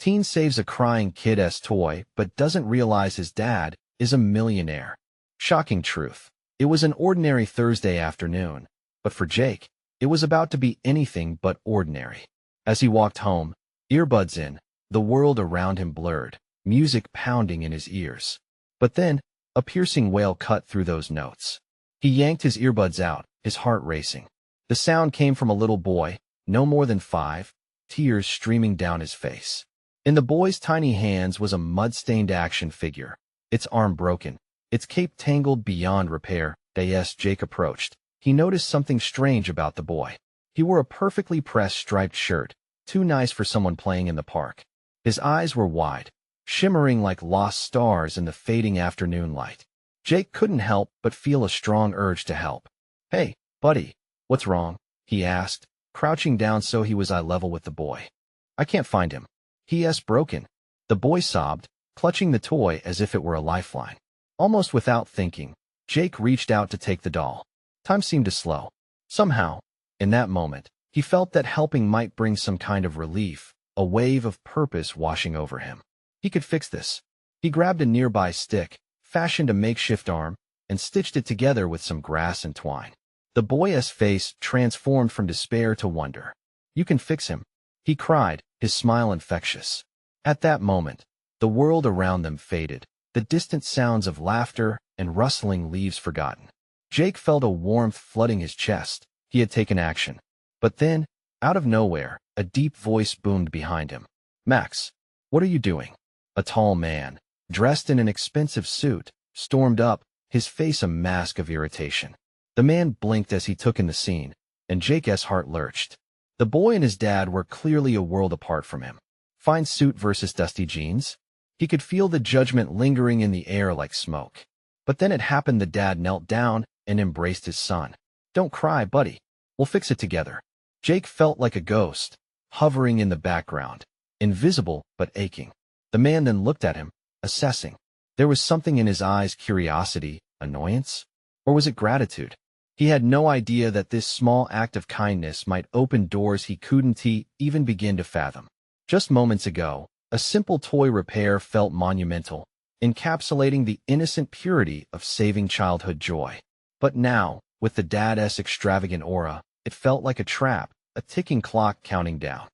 Teen saves a crying kid's toy but doesn't realize his dad is a millionaire. Shocking truth. It was an ordinary Thursday afternoon, but for Jake, it was about to be anything but ordinary. As he walked home, earbuds in, the world around him blurred, music pounding in his ears. But then, a piercing wail cut through those notes. He yanked his earbuds out, his heart racing. The sound came from a little boy, no more than 5, tears streaming down his face. In the boy's tiny hands was a mud-stained action figure, its arm broken, its cape tangled beyond repair. As Jake approached, he noticed something strange about the boy. He wore a perfectly pressed striped shirt, too nice for someone playing in the park. His eyes were wide, shimmering like lost stars in the fading afternoon light. Jake couldn't help but feel a strong urge to help. "Hey, buddy, what's wrong?" he asked, crouching down so he was eye level with the boy. "I can't find him. He's broken." The boy sobbed, clutching the toy as if it were a lifeline. Almost without thinking, Jake reached out to take the doll. Time seemed to slow. Somehow, in that moment, he felt that helping might bring some kind of relief, a wave of purpose washing over him. He could fix this. He grabbed a nearby stick, fashioned a makeshift arm, and stitched it together with some grass and twine. The boy's face transformed from despair to wonder. "You can fix him," he cried, his smile infectious. At that moment, the world around them faded, the distant sounds of laughter and rustling leaves forgotten. Jake felt a warmth flooding his chest. He had taken action. But then, out of nowhere, a deep voice boomed behind him. "Max, what are you doing?" A tall man, dressed in an expensive suit, stormed up, his face a mask of irritation. The man blinked as he took in the scene, and Jake's heart lurched. The boy and his dad were clearly a world apart from him. Fine suit versus dusty jeans? He could feel the judgment lingering in the air like smoke. But then it happened. The dad knelt down and embraced his son. "Don't cry, buddy. We'll fix it together." Jake felt like a ghost, hovering in the background, invisible but aching. The man then looked at him, assessing. There was something in his eyes: curiosity, annoyance, or was it gratitude? He had no idea that this small act of kindness might open doors he couldn't even begin to fathom. Just moments ago, a simple toy repair felt monumental, encapsulating the innocent purity of saving childhood joy. But now, with the dad's extravagant aura, it felt like a trap, a ticking clock counting down.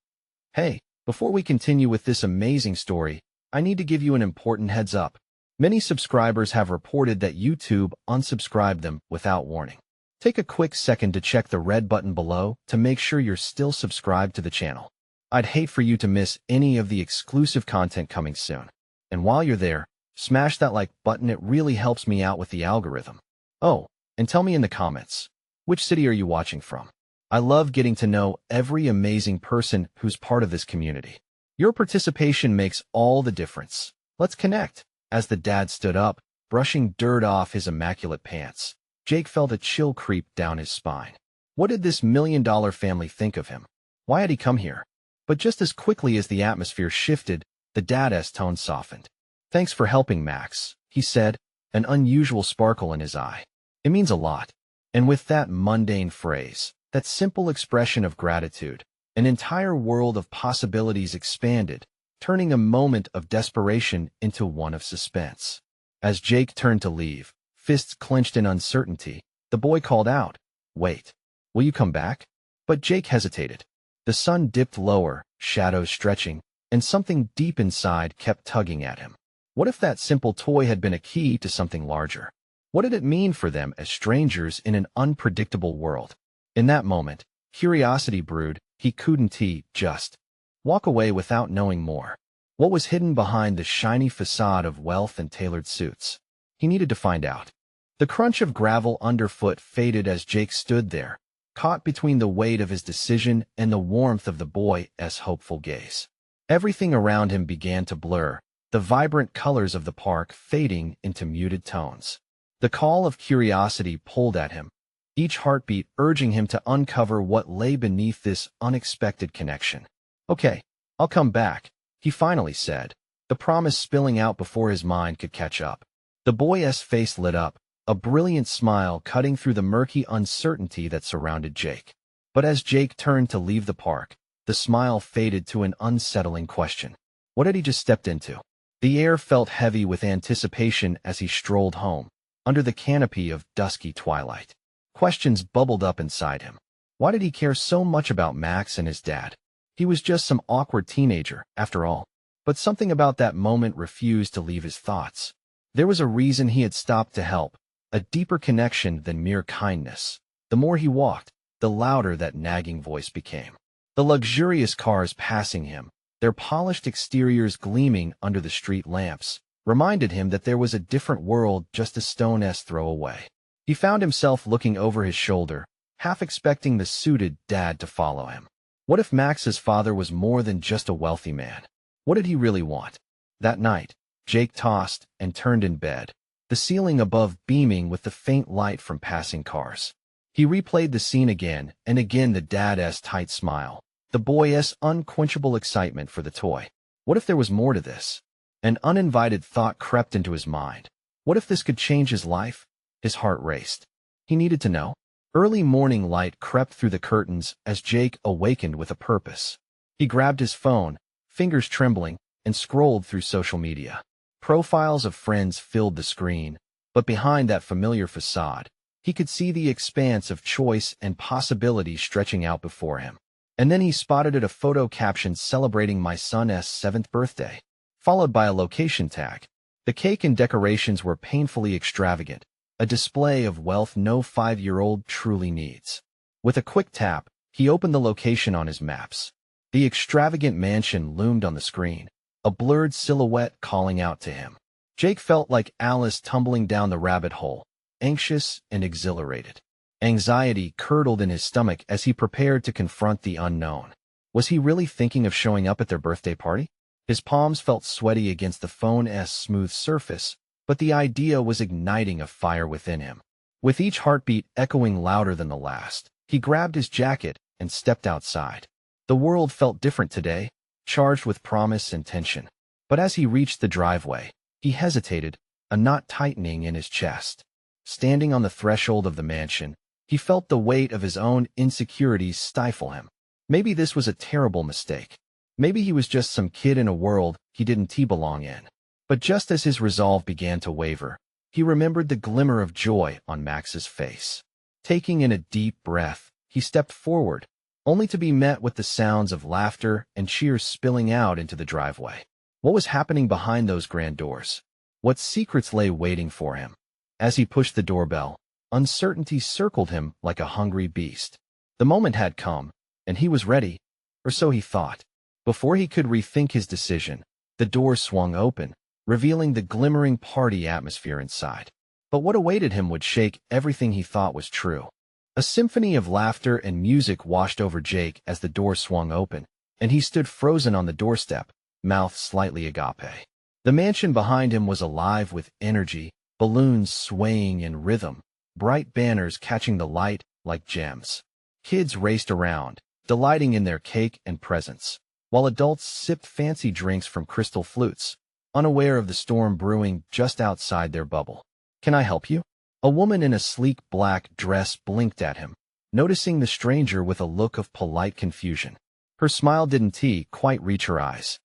Hey, before we continue with this amazing story, I need to give you an important heads up. Many subscribers have reported that YouTube unsubscribed them without warning. Take a quick second to check the red button below to make sure you're still subscribed to the channel. I'd hate for you to miss any of the exclusive content coming soon. And while you're there, smash that like button. It really helps me out with the algorithm. Oh, and tell me in the comments, which city are you watching from? I love getting to know every amazing person who's part of this community. Your participation makes all the difference. Let's connect. As the dad stood up, brushing dirt off his immaculate pants, Jake felt a chill creep down his spine. What did this million-dollar family think of him? Why had he come here? But just as quickly as the atmosphere shifted, the dad's tone softened. "Thanks for helping, Max," he said, an unusual sparkle in his eye. "It means a lot." And with that mundane phrase, that simple expression of gratitude, an entire world of possibilities expanded, turning a moment of desperation into one of suspense. As Jake turned to leave, fists clenched in uncertainty, the boy called out, "Wait, will you come back?" But Jake hesitated. The sun dipped lower, shadows stretching, and something deep inside kept tugging at him. What if that simple toy had been a key to something larger? What did it mean for them as strangers in an unpredictable world? In that moment, curiosity brewed. He couldn't just walk away without knowing more. What was hidden behind the shiny facade of wealth and tailored suits? He needed to find out. The crunch of gravel underfoot faded as Jake stood there, caught between the weight of his decision and the warmth of the boy's hopeful gaze. Everything around him began to blur, the vibrant colors of the park fading into muted tones. The call of curiosity pulled at him, each heartbeat urging him to uncover what lay beneath this unexpected connection. "Okay, I'll come back," he finally said, the promise spilling out before his mind could catch up. The boy's face lit up, a brilliant smile cutting through the murky uncertainty that surrounded Jake. But as Jake turned to leave the park, the smile faded to an unsettling question. What had he just stepped into? The air felt heavy with anticipation as he strolled home, under the canopy of dusky twilight. Questions bubbled up inside him. Why did he care so much about Max and his dad? He was just some awkward teenager, after all. But something about that moment refused to leave his thoughts. There was a reason he had stopped to help, a deeper connection than mere kindness. The more he walked, the louder that nagging voice became. The luxurious cars passing him, their polished exteriors gleaming under the street lamps, reminded him that there was a different world just a stone's throw away. He found himself looking over his shoulder, half expecting the suited dad to follow him. What if Max's father was more than just a wealthy man? What did he really want? That night, Jake tossed and turned in bed, the ceiling above beaming with the faint light from passing cars. He replayed the scene again and again, the dad's tight smile, the boy's unquenchable excitement for the toy. What if there was more to this? An uninvited thought crept into his mind. What if this could change his life? His heart raced. He needed to know. Early morning light crept through the curtains as Jake awakened with a purpose. He grabbed his phone, fingers trembling, and scrolled through social media. Profiles of friends filled the screen, but behind that familiar facade, he could see the expanse of choice and possibility stretching out before him. And then he spotted a photo caption celebrating my son's 7th birthday, followed by a location tag. The cake and decorations were painfully extravagant, a display of wealth no 5-year-old truly needs. With a quick tap, he opened the location on his maps. The extravagant mansion loomed on the screen, a blurred silhouette calling out to him. Jake felt like Alice tumbling down the rabbit hole, anxious and exhilarated. Anxiety curdled in his stomach as he prepared to confront the unknown. Was he really thinking of showing up at their birthday party? His palms felt sweaty against the phone's smooth surface, but the idea was igniting a fire within him. With each heartbeat echoing louder than the last, he grabbed his jacket and stepped outside. The world felt different today, charged with promise and tension. But as he reached the driveway, he hesitated, a knot tightening in his chest. Standing on the threshold of the mansion, he felt the weight of his own insecurities stifle him. Maybe this was a terrible mistake. Maybe he was just some kid in a world he didn't belong in. But just as his resolve began to waver, he remembered the glimmer of joy on Max's face. Taking in a deep breath, he stepped forward, only to be met with the sounds of laughter and cheers spilling out into the driveway. What was happening behind those grand doors? What secrets lay waiting for him? As he pushed the doorbell, uncertainty circled him like a hungry beast. The moment had come, and he was ready, or so he thought. Before he could rethink his decision, the door swung open, revealing the glimmering party atmosphere inside. But what awaited him would shake everything he thought was true. A symphony of laughter and music washed over Jake as the door swung open, and he stood frozen on the doorstep, mouth slightly agape. The mansion behind him was alive with energy, balloons swaying in rhythm, bright banners catching the light like gems. Kids raced around, delighting in their cake and presents, while adults sipped fancy drinks from crystal flutes, unaware of the storm brewing just outside their bubble. "Can I help you?" A woman in a sleek black dress blinked at him, noticing the stranger with a look of polite confusion. Her smile didn't quite reach her eyes.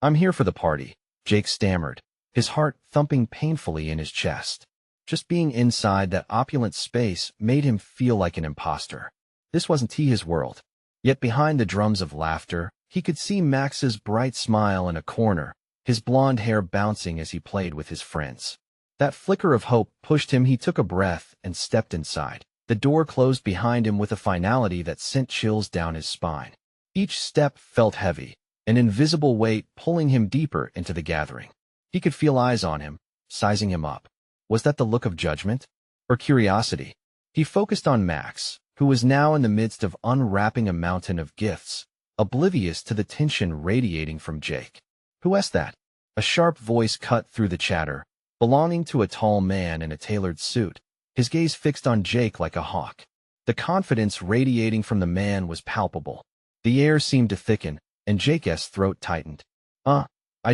I'm here for the party," Jake stammered, his heart thumping painfully in his chest. Just being inside that opulent space made him feel like an imposter. This wasn't his world. Yet behind the drums of laughter, he could see Max's bright smile in a corner, his blonde hair bouncing as he played with his friends. That flicker of hope pushed him. He took a breath and stepped inside. The door closed behind him with a finality that sent chills down his spine. Each step felt heavy, an invisible weight pulling him deeper into the gathering. He could feel eyes on him, sizing him up. Was that the look of judgment? Or curiosity? He focused on Max, who was now in the midst of unwrapping a mountain of gifts, oblivious to the tension radiating from Jake. "Who asked that?" A sharp voice cut through the chatter, belonging to a tall man in a tailored suit, his gaze fixed on Jake like a hawk. The confidence radiating from the man was palpable. The air seemed to thicken, and Jake's throat tightened.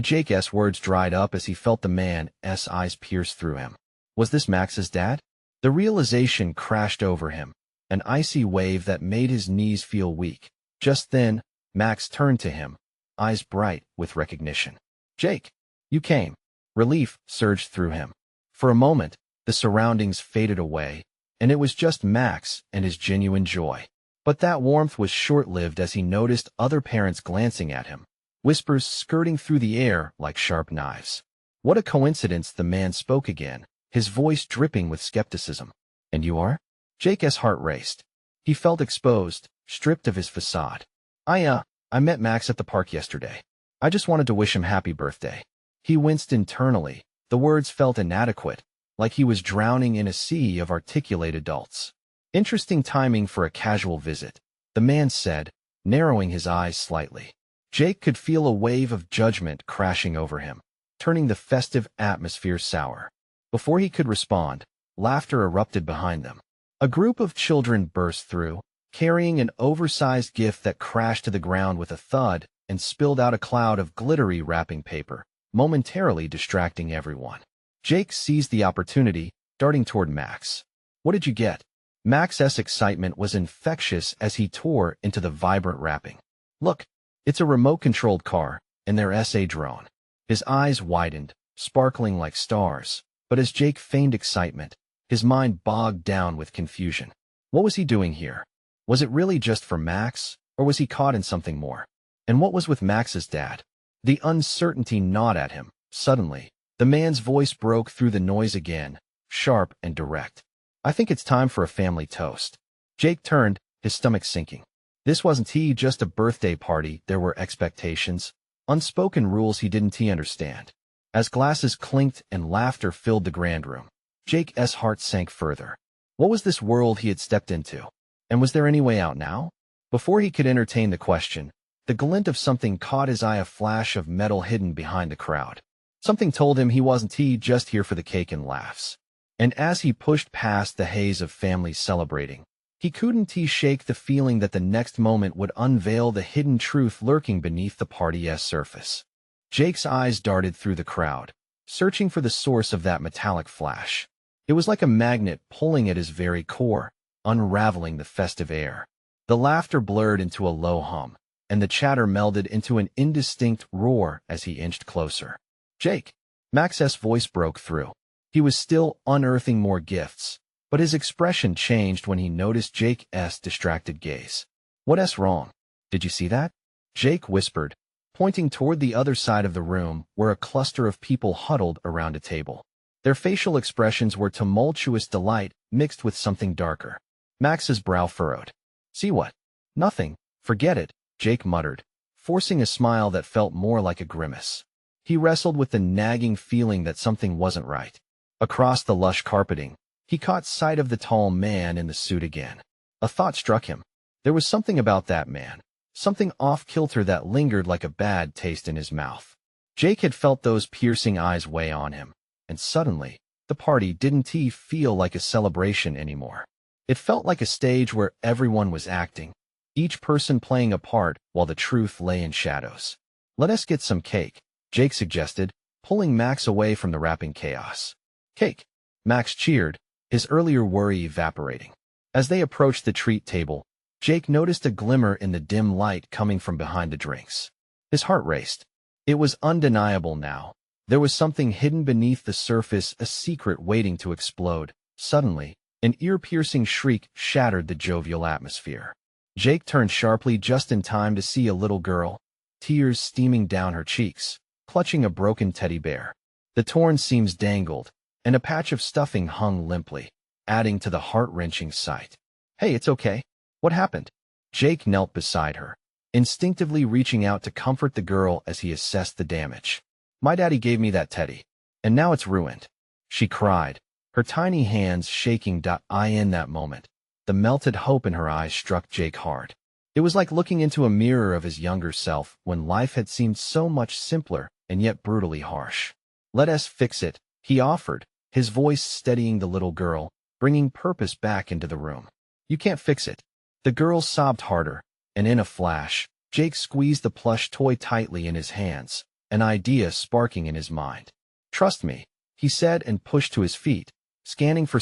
Jake's words dried up as he felt the man's eyes pierce through him. Was this Max's dad? The realization crashed over him, an icy wave that made his knees feel weak. Just then, Max turned to him, eyes bright with recognition. "Jake, you came." Relief surged through him. For a moment, the surroundings faded away, and it was just Max and his genuine joy. But that warmth was short-lived as he noticed other parents glancing at him, whispers skirting through the air like sharp knives. What a coincidence, the man spoke again, his voice dripping with skepticism. "And you are?" Jake's heart raced. He felt exposed, stripped of his facade. I met Max at the park yesterday. I just wanted to wish him happy birthday." He winced internally. The words felt inadequate, like he was drowning in a sea of articulate adults. "Interesting timing for a casual visit," the man said, narrowing his eyes slightly. Jake could feel a wave of judgment crashing over him, turning the festive atmosphere sour. Before he could respond, laughter erupted behind them. A group of children burst through, carrying an oversized gift that crashed to the ground with a thud and spilled out a cloud of glittery wrapping paper, momentarily distracting everyone. Jake seized the opportunity, darting toward Max. "What did you get?" Max's excitement was infectious as he tore into the vibrant wrapping. "Look, it's a remote-controlled car, and their SA drone." His eyes widened, sparkling like stars, but as Jake feigned excitement, his mind bogged down with confusion. What was he doing here? Was it really just for Max, or was he caught in something more? And what was with Max's dad? The uncertainty gnawed at him. Suddenly, the man's voice broke through the noise again, sharp and direct. "I think it's time for a family toast." Jake turned, his stomach sinking. This wasn't just a birthday party. There were expectations, unspoken rules he didn't understand. As glasses clinked and laughter filled the grand room, Jake's heart sank further. What was this world he had stepped into? And was there any way out now? Before he could entertain the question, the glint of something caught his eye, a flash of metal hidden behind the crowd. Something told him he wasn't just here for the cake and laughs. And as he pushed past the haze of families celebrating, he couldn't shake the feeling that the next moment would unveil the hidden truth lurking beneath the party's surface. Jake's eyes darted through the crowd, searching for the source of that metallic flash. It was like a magnet pulling at his very core, unraveling the festive air. The laughter blurred into a low hum, and the chatter melded into an indistinct roar as he inched closer. "Jake!" Max's voice broke through. He was still unearthing more gifts, but his expression changed when he noticed Jake's distracted gaze. "What's wrong? Did you see that?" Jake whispered, pointing toward the other side of the room where a cluster of people huddled around a table. Their facial expressions were tumultuous delight mixed with something darker. Max's brow furrowed. "See what?" "Nothing. Forget it," Jake muttered, forcing a smile that felt more like a grimace. He wrestled with the nagging feeling that something wasn't right. Across the lush carpeting, he caught sight of the tall man in the suit again. A thought struck him. There was something about that man, something off-kilter that lingered like a bad taste in his mouth. Jake had felt those piercing eyes weigh on him, and suddenly, the party didn't feel like a celebration anymore. It felt like a stage where everyone was acting, each person playing a part while the truth lay in shadows. "Let us get some cake," Jake suggested, pulling Max away from the wrapping chaos. "Cake!" Max cheered, his earlier worry evaporating. As they approached the treat table, Jake noticed a glimmer in the dim light coming from behind the drinks. His heart raced. It was undeniable now. There was something hidden beneath the surface, a secret waiting to explode. Suddenly, an ear-piercing shriek shattered the jovial atmosphere. Jake turned sharply just in time to see a little girl, tears steaming down her cheeks, clutching a broken teddy bear. The torn seams dangled, and a patch of stuffing hung limply, adding to the heart-wrenching sight. "Hey, it's okay. What happened?" Jake knelt beside her, instinctively reaching out to comfort the girl as he assessed the damage. "My daddy gave me that teddy, and now it's ruined," she cried, her tiny hands shaking. In that moment, the melted hope in her eyes struck Jake hard. It was like looking into a mirror of his younger self when life had seemed so much simpler and yet brutally harsh. "Let us fix it," he offered, his voice steadying the little girl, bringing purpose back into the room. "You can't fix it." The girl sobbed harder, and in a flash, Jake squeezed the plush toy tightly in his hands, an idea sparking in his mind. "Trust me," he said and pushed to his feet, scanning for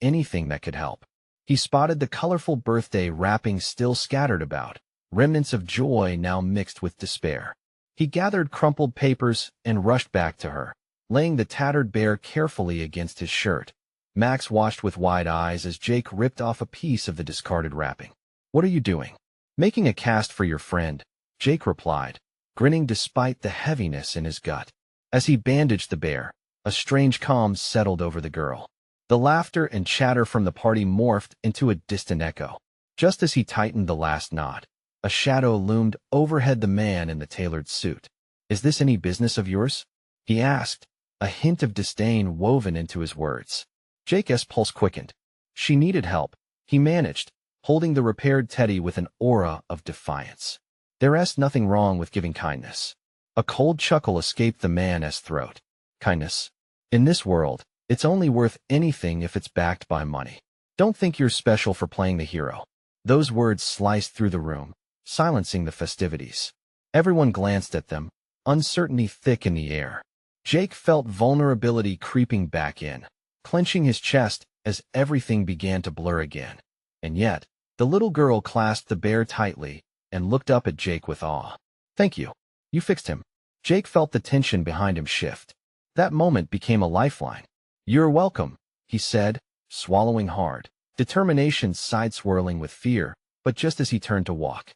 anything that could help. He spotted the colorful birthday wrapping still scattered about, remnants of joy now mixed with despair. He gathered crumpled papers and rushed back to her, laying the tattered bear carefully against his shirt. Max watched with wide eyes as Jake ripped off a piece of the discarded wrapping. "What are you doing?" "Making a cast for your friend," Jake replied, grinning despite the heaviness in his gut. As he bandaged the bear, a strange calm settled over the girl. The laughter and chatter from the party morphed into a distant echo. Just as he tightened the last knot, a shadow loomed overhead the man in the tailored suit. "Is this any business of yours?" he asked, a hint of disdain woven into his words. Jake's pulse quickened. She needed help, he managed, holding the repaired teddy with an aura of defiance. "There's nothing wrong with giving kindness." A cold chuckle escaped the man's throat. "Kindness? In this world, it's only worth anything if it's backed by money. Don't think you're special for playing the hero." Those words sliced through the room, silencing the festivities. Everyone glanced at them, uncertainty thick in the air. Jake felt vulnerability creeping back in, clenching his chest as everything began to blur again. And yet, the little girl clasped the bear tightly and looked up at Jake with awe. "Thank you. You fixed him." Jake felt the tension behind him shift. That moment became a lifeline. "You're welcome," he said, swallowing hard, determination side-swirling with fear, but just as he turned to walk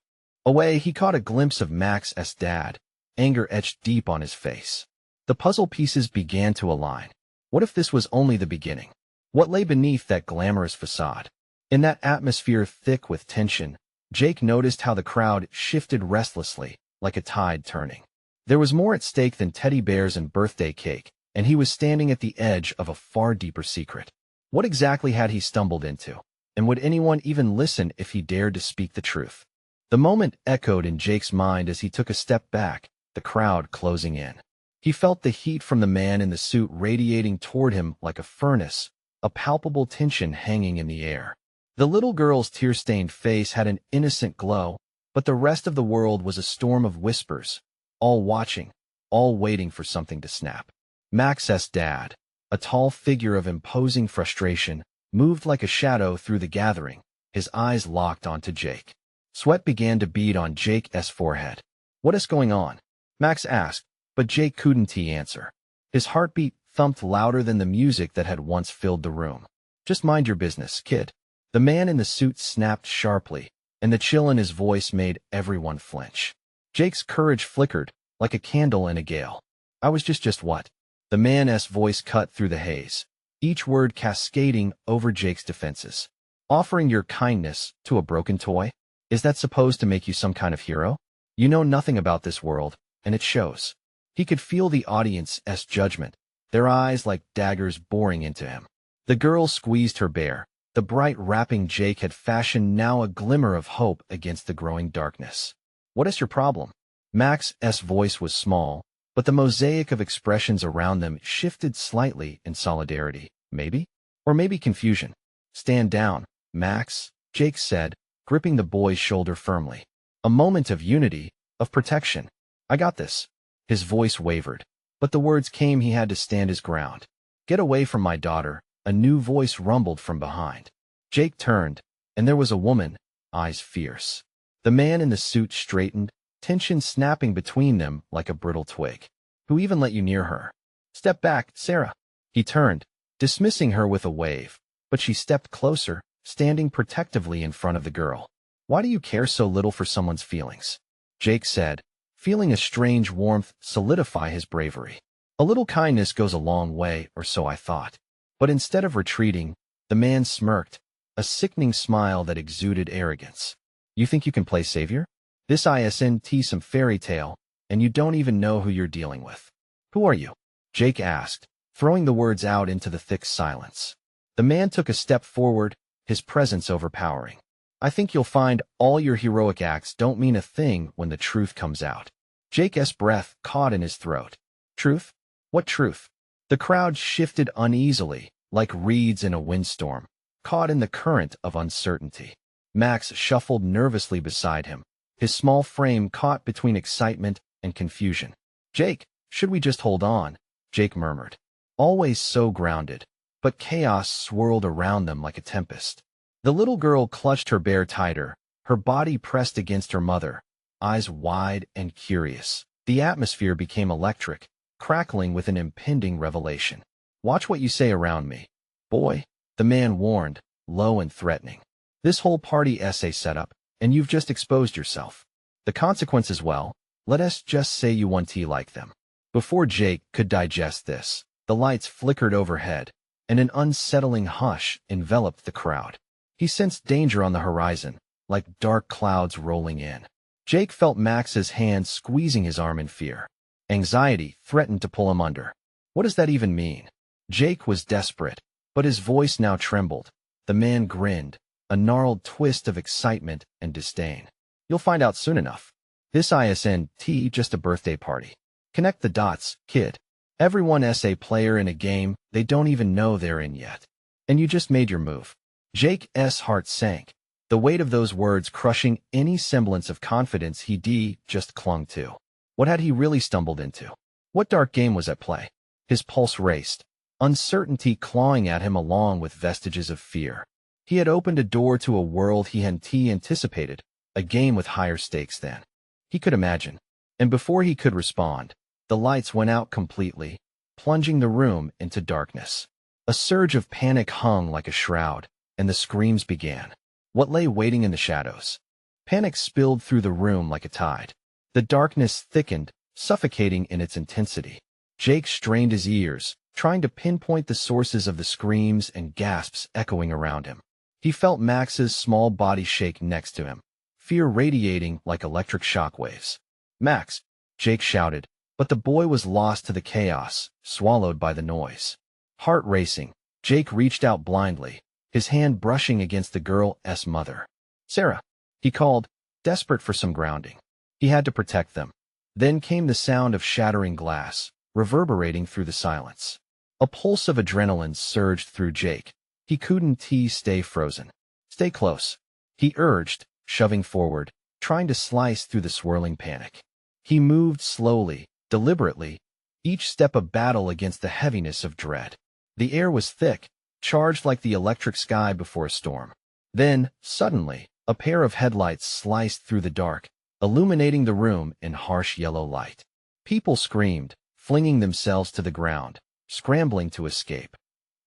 away, he caught a glimpse of Max's dad, anger etched deep on his face. The puzzle pieces began to align. What if this was only the beginning? What lay beneath that glamorous facade? In that atmosphere thick with tension, Jake noticed how the crowd shifted restlessly, like a tide turning. There was more at stake than teddy bears and birthday cake, and he was standing at the edge of a far deeper secret. What exactly had he stumbled into? And would anyone even listen if he dared to speak the truth? The moment echoed in Jake's mind as he took a step back, the crowd closing in. He felt the heat from the man in the suit radiating toward him like a furnace, a palpable tension hanging in the air. The little girl's tear-stained face had an innocent glow, but the rest of the world was a storm of whispers, all watching, all waiting for something to snap. Max's dad, a tall figure of imposing frustration, moved like a shadow through the gathering, his eyes locked onto Jake. Sweat began to bead on Jake's forehead. "What is going on?" Max asked, but Jake couldn't answer. His heartbeat thumped louder than the music that had once filled the room. "Just mind your business, kid." The man in the suit snapped sharply, and the chill in his voice made everyone flinch. Jake's courage flickered, like a candle in a gale. "I was just what?" The man's voice cut through the haze, each word cascading over Jake's defenses. "Offering your kindness to a broken toy? Is that supposed to make you some kind of hero? You know nothing about this world, and it shows." He could feel the audience's judgment, their eyes like daggers boring into him. The girl squeezed her bear, the bright wrapping Jake had fashioned now a glimmer of hope against the growing darkness. "What is your problem?" Max's voice was small, but the mosaic of expressions around them shifted slightly in solidarity. "Maybe? Or maybe confusion." "Stand down, Max," Jake said, gripping the boy's shoulder firmly. A moment of unity, of protection. "I got this." His voice wavered, but the words came. He had to stand his ground. "Get away from my daughter," a new voice rumbled from behind. Jake turned, and there was a woman, eyes fierce. The man in the suit straightened, tension snapping between them like a brittle twig. "Who even let you near her?" "Step back, Sarah." He turned, dismissing her with a wave, but she stepped closer, standing protectively in front of the girl. "Why do you care so little for someone's feelings?" Jake said, feeling a strange warmth solidify his bravery. "A little kindness goes a long way, or so I thought." But instead of retreating, the man smirked, a sickening smile that exuded arrogance. "You think you can play savior? This isn't some fairy tale, and you don't even know who you're dealing with." "Who are you?" Jake asked, throwing the words out into the thick silence. The man took a step forward, his presence overpowering. "I think you'll find all your heroic acts don't mean a thing when the truth comes out." Jake's breath caught in his throat. "Truth? What truth?" The crowd shifted uneasily, like reeds in a windstorm, caught in the current of uncertainty. Max shuffled nervously beside him, his small frame caught between excitement and confusion. "Jake, should we just hold on?" Jake murmured. Always so grounded, but chaos swirled around them like a tempest. The little girl clutched her bear tighter, her body pressed against her mother, eyes wide and curious. The atmosphere became electric, crackling with an impending revelation. "Watch what you say around me, boy," the man warned, low and threatening. "This whole party essay setup, and you've just exposed yourself. The consequences, well, let us just say you want tea like them." Before Jake could digest this, the lights flickered overhead, and an unsettling hush enveloped the crowd. He sensed danger on the horizon, like dark clouds rolling in. Jake felt Max's hand squeezing his arm in fear. Anxiety threatened to pull him under. What does that even mean? Jake was desperate, but his voice now trembled. The man grinned, a gnarled twist of excitement and disdain. "You'll find out soon enough. This isn't just a birthday party. Connect the dots, kid. Everyone a player in a game they don't even know they're in yet. And you just made your move." Jake's heart sank, the weight of those words crushing any semblance of confidence he just clung to. What had he really stumbled into? What dark game was at play? His pulse raced, uncertainty clawing at him along with vestiges of fear. He had opened a door to a world he hadn't anticipated, a game with higher stakes than he could imagine. And before he could respond, the lights went out completely, plunging the room into darkness. A surge of panic hung like a shroud, and the screams began. What lay waiting in the shadows? Panic spilled through the room like a tide. The darkness thickened, suffocating in its intensity. Jake strained his ears, trying to pinpoint the sources of the screams and gasps echoing around him. He felt Max's small body shake next to him, fear radiating like electric shockwaves. "Max!" Jake shouted, but the boy was lost to the chaos, swallowed by the noise. Heart racing, Jake reached out blindly, his hand brushing against the girl's mother. "Sarah!" he called, desperate for some grounding. He had to protect them. Then came the sound of shattering glass, reverberating through the silence. A pulse of adrenaline surged through Jake. He couldn't stay frozen. "Stay close," he urged, shoving forward, trying to slice through the swirling panic. He moved slowly, deliberately, each step a battle against the heaviness of dread. The air was thick, charged like the electric sky before a storm. Then, suddenly, a pair of headlights sliced through the dark, illuminating the room in harsh yellow light. People screamed, flinging themselves to the ground, scrambling to escape.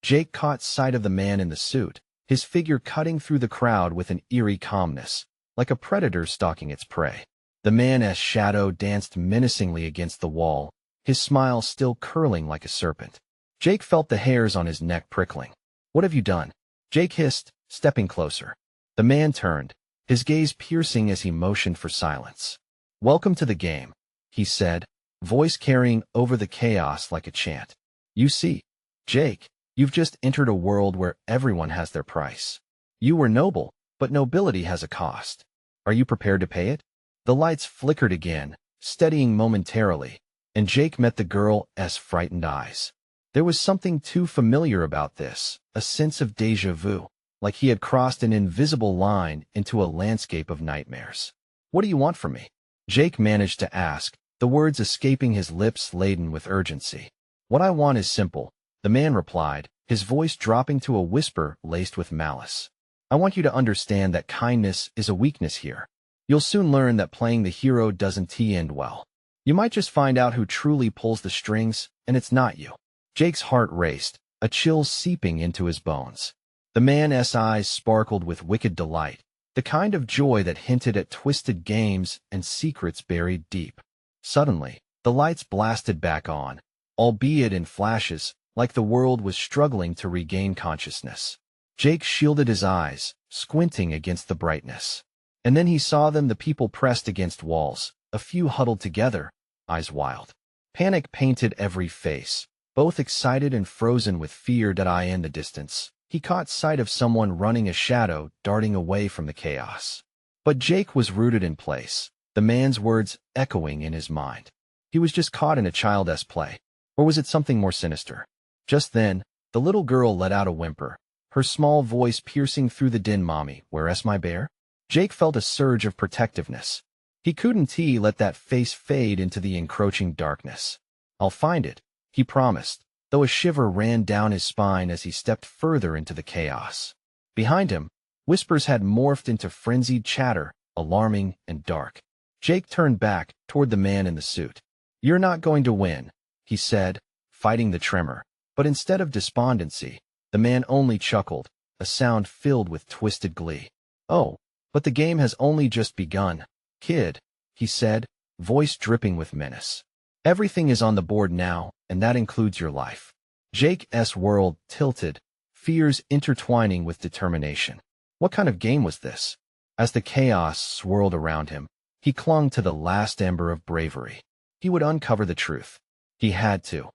Jake caught sight of the man in the suit, his figure cutting through the crowd with an eerie calmness, like a predator stalking its prey. The man's shadow danced menacingly against the wall, his smile still curling like a serpent. Jake felt the hairs on his neck prickling. "What have you done?" Jake hissed, stepping closer. The man turned, his gaze piercing as he motioned for silence. "Welcome to the game," he said, voice carrying over the chaos like a chant. "You see, Jake, you've just entered a world where everyone has their price. You were noble, but nobility has a cost. Are you prepared to pay it?" The lights flickered again, steadying momentarily, and Jake met the girl's frightened eyes. There was something too familiar about this, a sense of déjà vu, like he had crossed an invisible line into a landscape of nightmares. "What do you want from me?" Jake managed to ask, the words escaping his lips laden with urgency. "What I want is simple," the man replied, his voice dropping to a whisper laced with malice. "I want you to understand that kindness is a weakness here. You'll soon learn that playing the hero doesn't end well. You might just find out who truly pulls the strings, and it's not you." Jake's heart raced, a chill seeping into his bones. The man's eyes sparkled with wicked delight, the kind of joy that hinted at twisted games and secrets buried deep. Suddenly, the lights blasted back on, albeit in flashes, like the world was struggling to regain consciousness. Jake shielded his eyes, squinting against the brightness. And then he saw them, the people pressed against walls, a few huddled together, eyes wild. Panic painted every face, both excited and frozen with fear. In the distance, he caught sight of someone running, a shadow darting away from the chaos. But Jake was rooted in place, the man's words echoing in his mind. He was just caught in a child's play. Or was it something more sinister? Just then, the little girl let out a whimper, her small voice piercing through the din. "Mommy, where's my bear?" Jake felt a surge of protectiveness. He couldn't let that face fade into the encroaching darkness. "I'll find it," he promised, though a shiver ran down his spine as he stepped further into the chaos. Behind him, whispers had morphed into frenzied chatter, alarming and dark. Jake turned back toward the man in the suit. "You're not going to win," he said, fighting the tremor. But instead of despondency, the man only chuckled, a sound filled with twisted glee. "Oh, but the game has only just begun, kid," he said, voice dripping with menace. "Everything is on the board now, and that includes your life." Jake's world tilted, fears intertwining with determination. What kind of game was this? As the chaos swirled around him, he clung to the last ember of bravery. He would uncover the truth. He had to.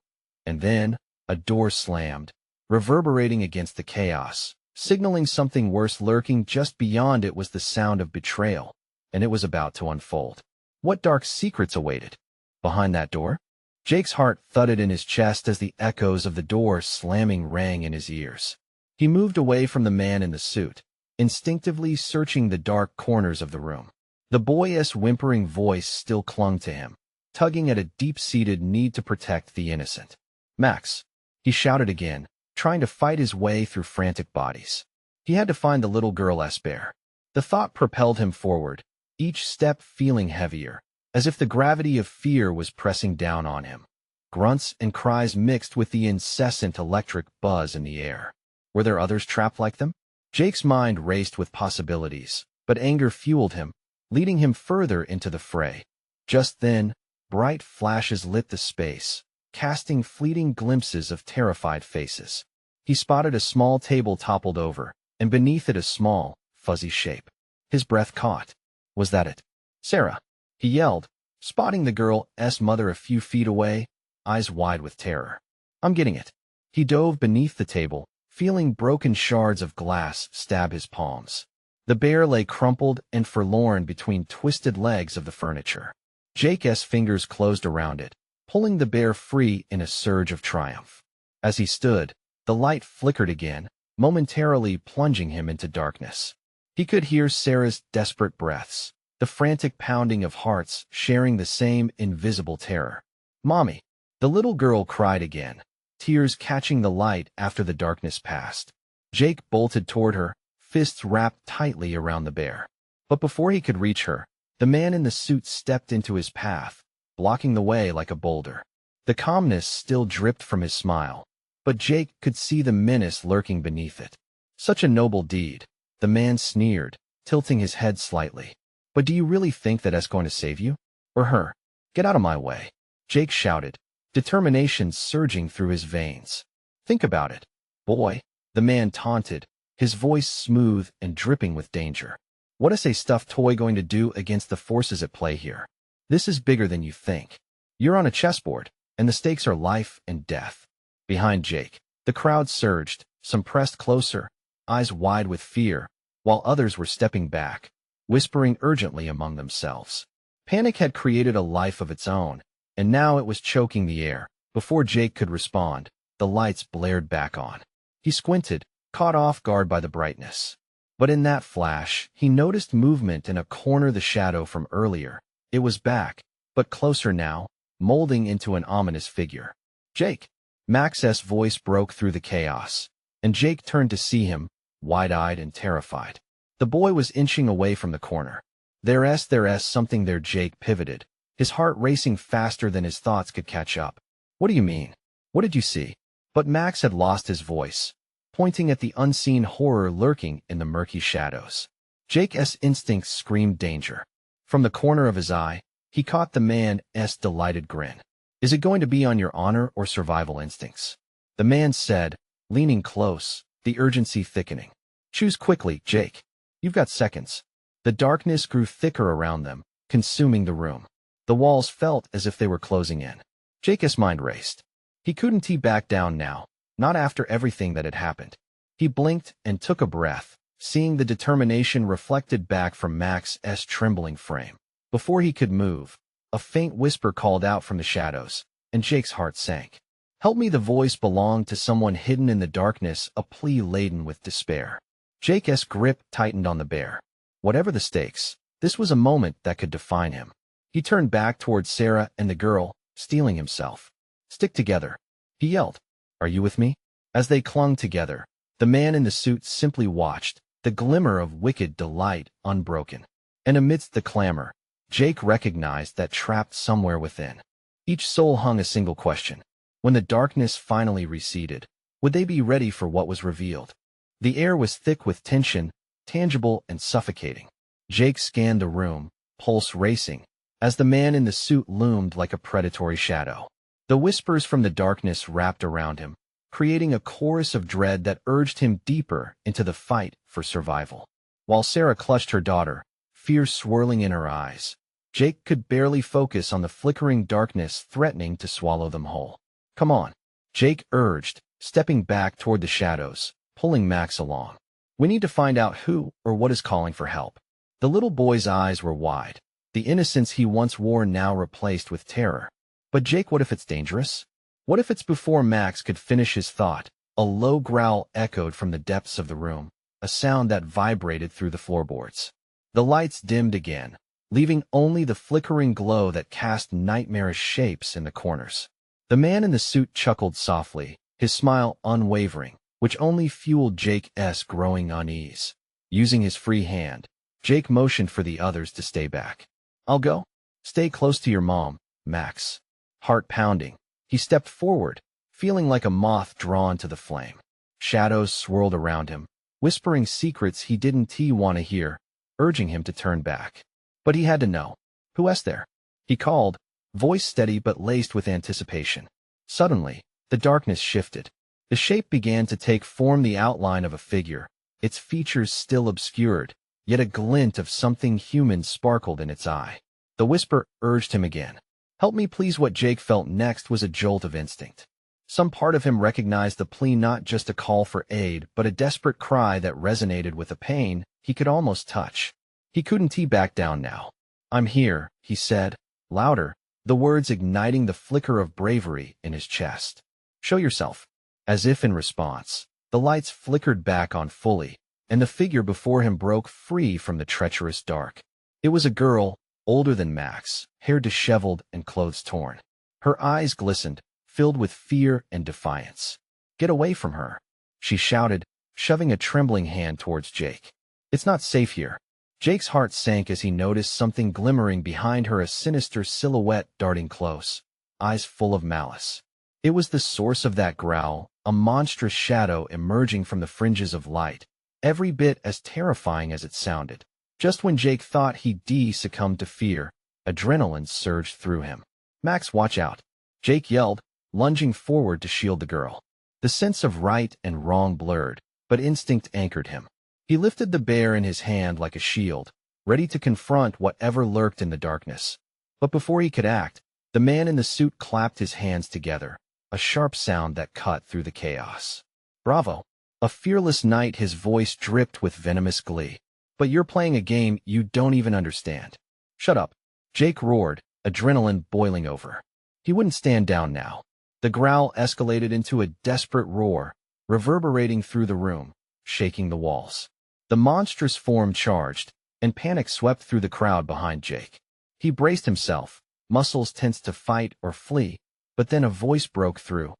And then, a door slammed, reverberating against the chaos, signaling something worse lurking just beyond it. Was the sound of betrayal, and it was about to unfold. What dark secrets awaited behind that door? Jake's heart thudded in his chest as the echoes of the door slamming rang in his ears. He moved away from the man in the suit, instinctively searching the dark corners of the room. The boy's whimpering voice still clung to him, tugging at a deep-seated need to protect the innocent. "Max," he shouted again, trying to fight his way through frantic bodies. He had to find the little girl's bear. The thought propelled him forward, each step feeling heavier, as if the gravity of fear was pressing down on him. Grunts and cries mixed with the incessant electric buzz in the air. Were there others trapped like them? Jake's mind raced with possibilities, but anger fueled him, leading him further into the fray. Just then, bright flashes lit the space, casting fleeting glimpses of terrified faces. He spotted a small table toppled over, and beneath it a small, fuzzy shape. His breath caught. Was that it? "Sarah!" he yelled, spotting the girl's mother a few feet away, eyes wide with terror. "I'm getting it." He dove beneath the table, feeling broken shards of glass stab his palms. The bear lay crumpled and forlorn between twisted legs of the furniture. Jake's fingers closed around it, pulling the bear free in a surge of triumph. As he stood, the light flickered again, momentarily plunging him into darkness. He could hear Sarah's desperate breaths, the frantic pounding of hearts sharing the same invisible terror. "Mommy!" The little girl cried again, tears catching the light after the darkness passed. Jake bolted toward her, fists wrapped tightly around the bear. But before he could reach her, the man in the suit stepped into his path, blocking the way like a boulder. The calmness still dripped from his smile, but Jake could see the menace lurking beneath it. "Such a noble deed," the man sneered, tilting his head slightly. "But do you really think that it's going to save you? Or her? Get out of my way," Jake shouted, determination surging through his veins. "Think about it, boy," the man taunted, his voice smooth and dripping with danger. "What is a stuffed toy going to do against the forces at play here? This is bigger than you think. You're on a chessboard, and the stakes are life and death." Behind Jake, the crowd surged, some pressed closer, eyes wide with fear, while others were stepping back, whispering urgently among themselves. Panic had created a life of its own, and now it was choking the air. Before Jake could respond, the lights blared back on. He squinted, caught off guard by the brightness. But in that flash, he noticed movement in a corner, the shadow from earlier. It was back, but closer now, molding into an ominous figure. "Jake!" Max's voice broke through the chaos, and Jake turned to see him, wide-eyed and terrified. The boy was inching away from the corner. There's something there. Jake pivoted, his heart racing faster than his thoughts could catch up. "What do you mean? What did you see?" But Max had lost his voice, pointing at the unseen horror lurking in the murky shadows. Jake's instincts screamed danger. From the corner of his eye, he caught the man's delighted grin. "Is it going to be on your honor or survival instincts?" the man said, leaning close, the urgency thickening. "Choose quickly, Jake. You've got seconds." The darkness grew thicker around them, consuming the room. The walls felt as if they were closing in. Jake's mind raced. He couldn't back down now, not after everything that had happened. He blinked and took a breath, seeing the determination reflected back from Max's trembling frame. Before he could move, a faint whisper called out from the shadows, and Jake's heart sank. "Help me!" The voice belonged to someone hidden in the darkness, a plea laden with despair. Jake's grip tightened on the bear. Whatever the stakes, this was a moment that could define him. He turned back towards Sarah and the girl, steeling himself. "Stick together," he yelled. "Are you with me?" As they clung together, the man in the suit simply watched, the glimmer of wicked delight unbroken. And amidst the clamor, Jake recognized that trapped somewhere within Each soul hung a single question. When the darkness finally receded, would they be ready for what was revealed? The air was thick with tension, tangible and suffocating. Jake scanned the room, pulse racing, as the man in the suit loomed like a predatory shadow. The whispers from the darkness wrapped around him, creating a chorus of dread that urged him deeper into the fight for survival. While Sarah clutched her daughter, fear swirling in her eyes, Jake could barely focus on the flickering darkness threatening to swallow them whole. "Come on," Jake urged, stepping back toward the shadows, pulling Max along. "We need to find out who or what is calling for help." The little boy's eyes were wide, the innocence he once wore now replaced with terror. "But Jake, what if it's dangerous? What if it's?" Before Max could finish his thought, a low growl echoed from the depths of the room, a sound that vibrated through the floorboards. The lights dimmed again, leaving only the flickering glow that cast nightmarish shapes in the corners. The man in the suit chuckled softly, his smile unwavering, which only fueled Jake's growing unease. Using his free hand, Jake motioned for the others to stay back. "I'll go. Stay close to your mom, Max." Heart pounding, he stepped forward, feeling like a moth drawn to the flame. Shadows swirled around him, whispering secrets he didn't want to hear, urging him to turn back. But he had to know. "Who's there?" he called, voice steady but laced with anticipation. Suddenly, the darkness shifted. The shape began to take form, the outline of a figure, its features still obscured, yet a glint of something human sparkled in its eye. The whisper urged him again. "Help me please." What Jake felt next was a jolt of instinct. Some part of him recognized the plea, not just a call for aid, but a desperate cry that resonated with a pain he could almost touch. He couldn't back down now. "I'm here," he said, louder, the words igniting the flicker of bravery in his chest. "Show yourself." As if in response, the lights flickered back on fully, and the figure before him broke free from the treacherous dark. It was a girl, older than Max, hair disheveled and clothes torn. Her eyes glistened, filled with fear and defiance. "Get away from her," she shouted, shoving a trembling hand towards Jake. "It's not safe here." Jake's heart sank as he noticed something glimmering behind her, a sinister silhouette darting close, eyes full of malice. It was the source of that growl, a monstrous shadow emerging from the fringes of light, every bit as terrifying as it sounded. Just when Jake thought he'd succumbed to fear, adrenaline surged through him. "Max, watch out," Jake yelled, lunging forward to shield the girl. The sense of right and wrong blurred, but instinct anchored him. He lifted the bear in his hand like a shield, ready to confront whatever lurked in the darkness. But before he could act, the man in the suit clapped his hands together, a sharp sound that cut through the chaos. "Bravo. A fearless knight," his voice dripped with venomous glee. "But you're playing a game you don't even understand." "Shut up," Jake roared, adrenaline boiling over. He wouldn't stand down now. The growl escalated into a desperate roar, reverberating through the room, shaking the walls. The monstrous form charged, and panic swept through the crowd behind Jake. He braced himself, muscles tensed to fight or flee, but then a voice broke through.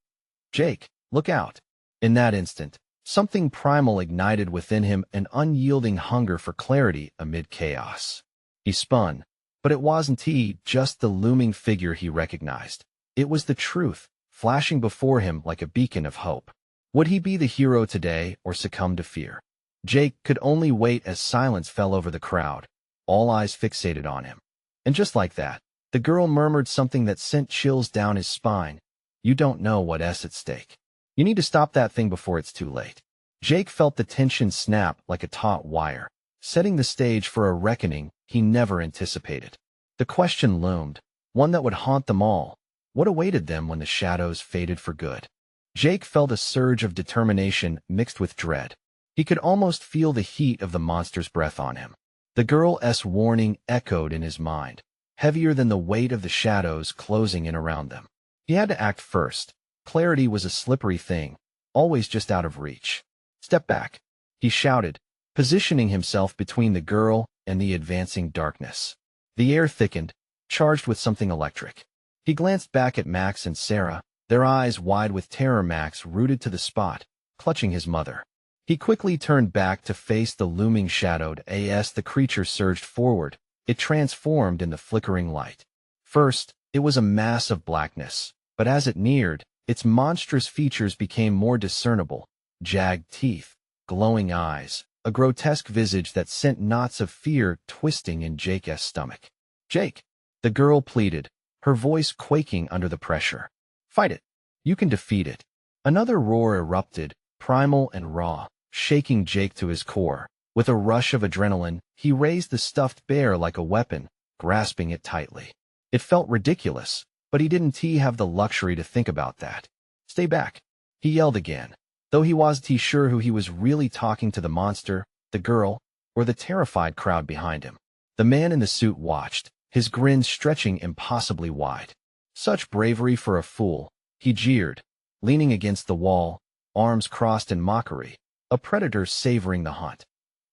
"Jake, look out." In that instant, something primal ignited within him, an unyielding hunger for clarity amid chaos. He spun, but it wasn't just the looming figure he recognized. It was the truth, flashing before him like a beacon of hope. Would he be the hero today or succumb to fear? Jake could only wait as silence fell over the crowd, all eyes fixated on him. And just like that, the girl murmured something that sent chills down his spine. "You don't know what's at stake. You need to stop that thing before it's too late." Jake felt the tension snap like a taut wire, setting the stage for a reckoning he never anticipated. The question loomed, one that would haunt them all. What awaited them when the shadows faded for good? Jake felt a surge of determination mixed with dread. He could almost feel the heat of the monster's breath on him. The girl's warning echoed in his mind, heavier than the weight of the shadows closing in around them. He had to act first. Clarity was a slippery thing, always just out of reach. "Step back," he shouted, positioning himself between the girl and the advancing darkness. The air thickened, charged with something electric. He glanced back at Max and Sarah, their eyes wide with terror. Max rooted to the spot, clutching his mother. He quickly turned back to face the looming shadowed as the creature surged forward. It transformed in the flickering light. First, It was a mass of blackness, but as it neared, its monstrous features became more discernible: jagged teeth, glowing eyes, a grotesque visage that sent knots of fear twisting in Jake's stomach. "Jake," the girl pleaded, her voice quaking under the pressure. "Fight it. You can defeat it." Another roar erupted, primal and raw, shaking Jake to his core. With a rush of adrenaline, he raised the stuffed bear like a weapon, grasping it tightly. It felt ridiculous, but he didn't have the luxury to think about that. "Stay back," he yelled again, though he wasn't sure who he was really talking to: the monster, the girl, or the terrified crowd behind him. The man in the suit watched, his grin stretching impossibly wide. "Such bravery for a fool," he jeered, leaning against the wall, arms crossed in mockery, a predator savoring the hunt.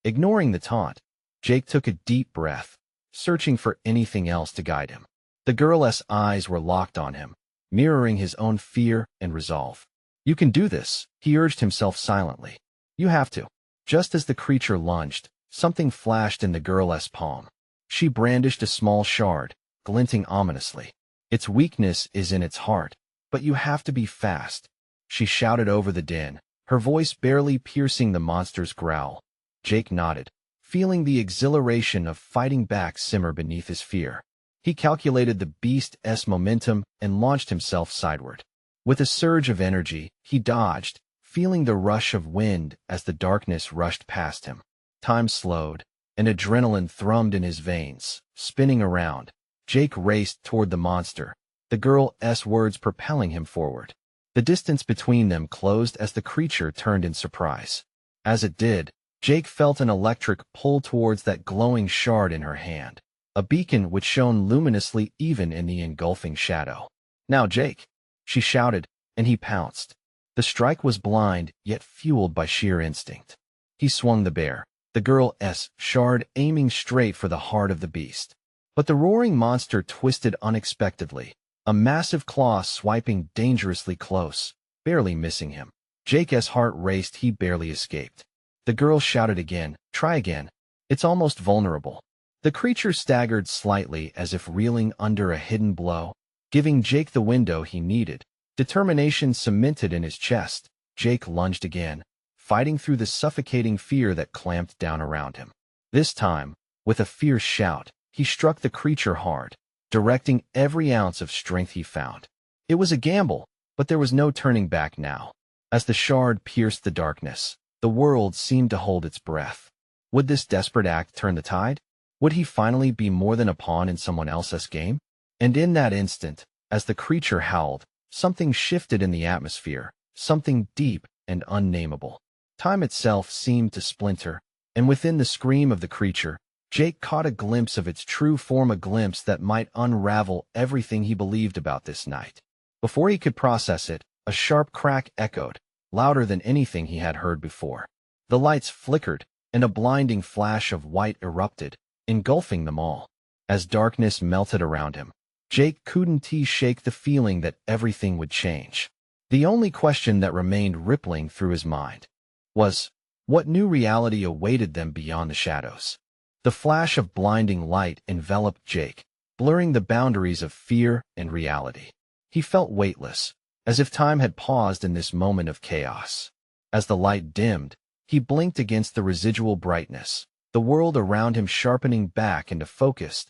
Ignoring the taunt, Jake took a deep breath, searching for anything else to guide him. The girl's eyes were locked on him, mirroring his own fear and resolve. "You can do this," he urged himself silently. "You have to." Just as the creature lunged, something flashed in the girl's palm. She brandished a small shard, glinting ominously. "Its weakness is in its heart, but you have to be fast," she shouted over the din, her voice barely piercing the monster's growl. Jake nodded, feeling the exhilaration of fighting back simmer beneath his fear. He calculated the beast's momentum and launched himself sideward. With a surge of energy, he dodged, feeling the rush of wind as the darkness rushed past him. Time slowed, and adrenaline thrummed in his veins. Spinning around, Jake raced toward the monster, the girl's words propelling him forward. The distance between them closed as the creature turned in surprise. As it did, Jake felt an electric pull towards that glowing shard in her hand, a beacon which shone luminously even in the engulfing shadow. "Now, Jake," she shouted, and he pounced. The strike was blind, yet fueled by sheer instinct. He swung the bear, the girl's shard aiming straight for the heart of the beast. But the roaring monster twisted unexpectedly, a massive claw swiping dangerously close, barely missing him. Jake's heart raced, he barely escaped. The girl shouted again, "Try again. It's almost vulnerable." The creature staggered slightly as if reeling under a hidden blow, giving Jake the window he needed. Determination cemented in his chest, Jake lunged again, fighting through the suffocating fear that clamped down around him. This time, with a fierce shout, he struck the creature hard, directing every ounce of strength he found. It was a gamble, but there was no turning back now. As the shard pierced the darkness, the world seemed to hold its breath. Would this desperate act turn the tide? Would he finally be more than a pawn in someone else's game? And in that instant, as the creature howled, something shifted in the atmosphere, something deep and unnameable. Time itself seemed to splinter, and within the scream of the creature, Jake caught a glimpse of its true form, a glimpse that might unravel everything he believed about this night. Before he could process it, a sharp crack echoed, louder than anything he had heard before. The lights flickered, and a blinding flash of white erupted, engulfing them all. As darkness melted around him, Jake couldn't shake the feeling that everything would change. The only question that remained rippling through his mind was, what new reality awaited them beyond the shadows? The flash of blinding light enveloped Jake, blurring the boundaries of fear and reality. He felt weightless, as if time had paused in this moment of chaos. As the light dimmed, he blinked against the residual brightness, the world around him sharpening back into focus.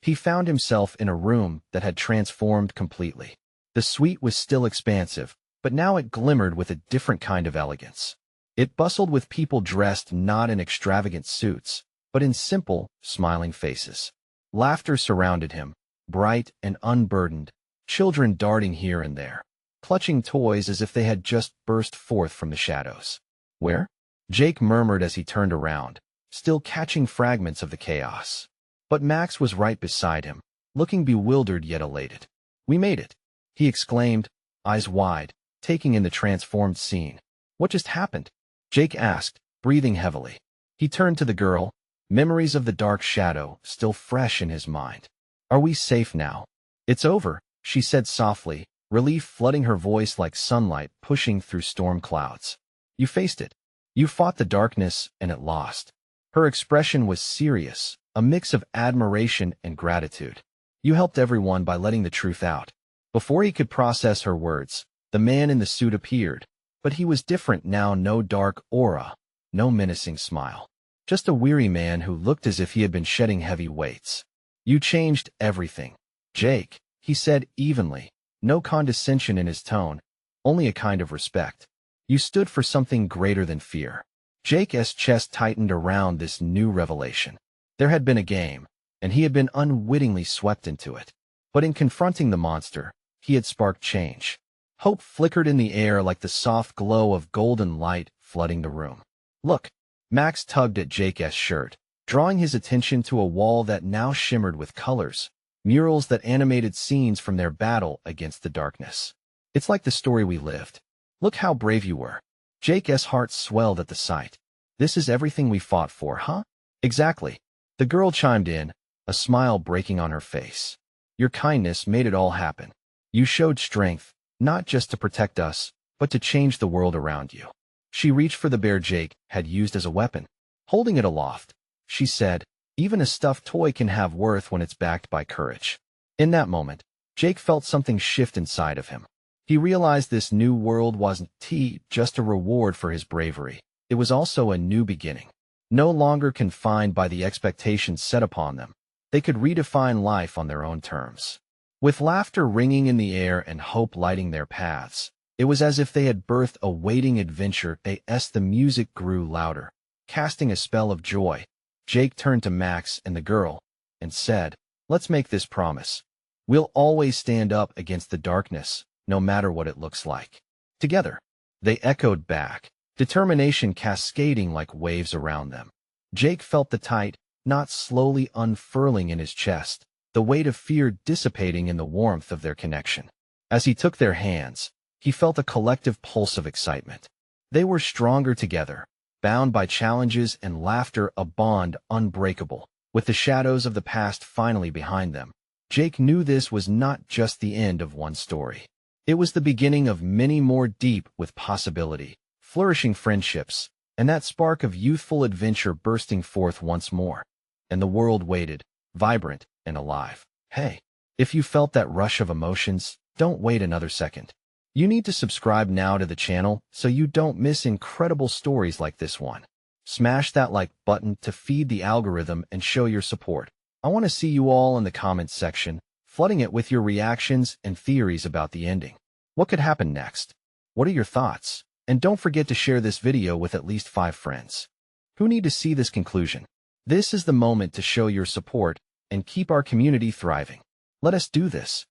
He found himself in a room that had transformed completely. The suite was still expansive, but now it glimmered with a different kind of elegance. It bustled with people dressed not in extravagant suits, but in simple, smiling faces. Laughter surrounded him, bright and unburdened, children darting here and there, clutching toys as if they had just burst forth from the shadows. "Where?" Jake murmured as he turned around, still catching fragments of the chaos. But Max was right beside him, looking bewildered yet elated. "We made it," he exclaimed, eyes wide, taking in the transformed scene. "What just happened?" Jake asked, breathing heavily. He turned to the girl, memories of the dark shadow still fresh in his mind. "Are we safe now?" "It's over," she said softly, relief flooding her voice like sunlight pushing through storm clouds. "You faced it. You fought the darkness, and it lost." Her expression was serious, a mix of admiration and gratitude. You helped everyone by letting the truth out. Before he could process her words, the man in the suit appeared, but he was different now. No dark aura, no menacing smile. Just a weary man who looked as if he had been shedding heavy weights. You changed everything, Jake, he said evenly, no condescension in his tone, only a kind of respect. You stood for something greater than fear. Jake's chest tightened around this new revelation. There had been a game, and he had been unwittingly swept into it. But in confronting the monster, he had sparked change. Hope flickered in the air like the soft glow of golden light flooding the room. Look, Max tugged at Jake's shirt, drawing his attention to a wall that now shimmered with colors, murals that animated scenes from their battle against the darkness. It's like the story we lived. Look how brave you were. Jake's heart swelled at the sight. This is everything we fought for, huh? Exactly. The girl chimed in, a smile breaking on her face. Your kindness made it all happen. You showed strength, not just to protect us, but to change the world around you. She reached for the bear Jake had used as a weapon. Holding it aloft, she said, even a stuffed toy can have worth when it's backed by courage. In that moment, Jake felt something shift inside of him. He realized this new world wasn't just a reward for his bravery. It was also a new beginning. No longer confined by the expectations set upon them, they could redefine life on their own terms. With laughter ringing in the air and hope lighting their paths, it was as if they had birthed a waiting adventure. As the music grew louder, casting a spell of joy, Jake turned to Max and the girl and said, "Let's make this promise. We'll always stand up against the darkness, no matter what it looks like." Together, they echoed back, determination cascading like waves around them. Jake felt the tide not slowly unfurling in his chest, the weight of fear dissipating in the warmth of their connection. As he took their hands, he felt a collective pulse of excitement. They were stronger together, bound by challenges and laughter, a bond unbreakable. With the shadows of the past finally behind them, Jake knew this was not just the end of one story. It was the beginning of many more, deep with possibility, flourishing friendships, and that spark of youthful adventure bursting forth once more. And the world waited, vibrant and alive. Hey, if you felt that rush of emotions, don't wait another second. You need to subscribe now to the channel so you don't miss incredible stories like this one. Smash that like button to feed the algorithm and show your support. I want to see you all in the comments section, flooding it with your reactions and theories about the ending. What could happen next? What are your thoughts? And don't forget to share this video with at least 5 friends who need to see this conclusion. This is the moment to show your support and keep our community thriving. Let us do this.